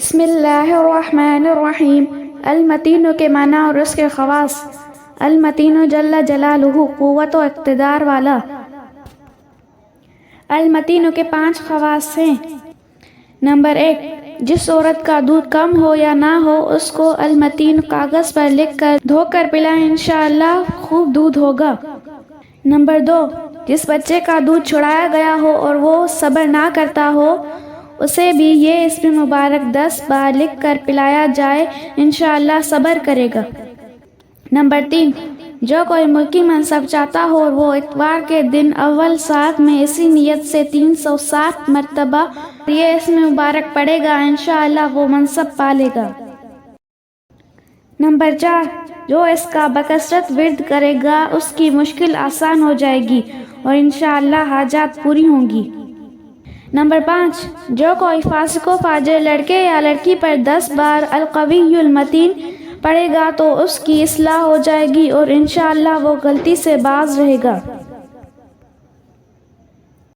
بسم اللہ الرحمن الرحیم۔ المتین کے معنی اور اس کے خواص۔ المتین جل جلالہ، قوت و اقتدار والا۔ المتین کے 5 خواص ہیں۔ نمبر 1، جس عورت کا دودھ کم ہو یا نہ ہو اس کو المتین کاغذ پر لکھ کر دھو کر پلائیں، انشاءاللہ خوب دودھ ہوگا۔ نمبر 2، جس بچے کا دودھ چھڑایا گیا ہو اور وہ صبر نہ کرتا ہو اسے بھی یہ اسم مبارک 10 بار لکھ کر پلایا جائے، انشاءاللہ صبر کرے گا۔ نمبر 3، جو کوئی ملکی منصب چاہتا ہو اور وہ اتوار کے دن اول ساعت میں اسی نیت سے 360 مرتبہ یہ اسم مبارک پڑھے گا، انشاءاللہ وہ منصب پالے گا۔ نمبر 4، جو اس کا بکثرت ورد کرے گا اس کی مشکل آسان ہو جائے گی اور انشاءاللہ حاجات پوری ہوں گی۔ نمبر 5، جو کوئی فاسق و فاجر لڑکے یا لڑکی پر 10 بار القوی المتین پڑھے گا تو اس کی اصلاح ہو جائے گی اور انشاءاللہ وہ غلطی سے باز رہے گا۔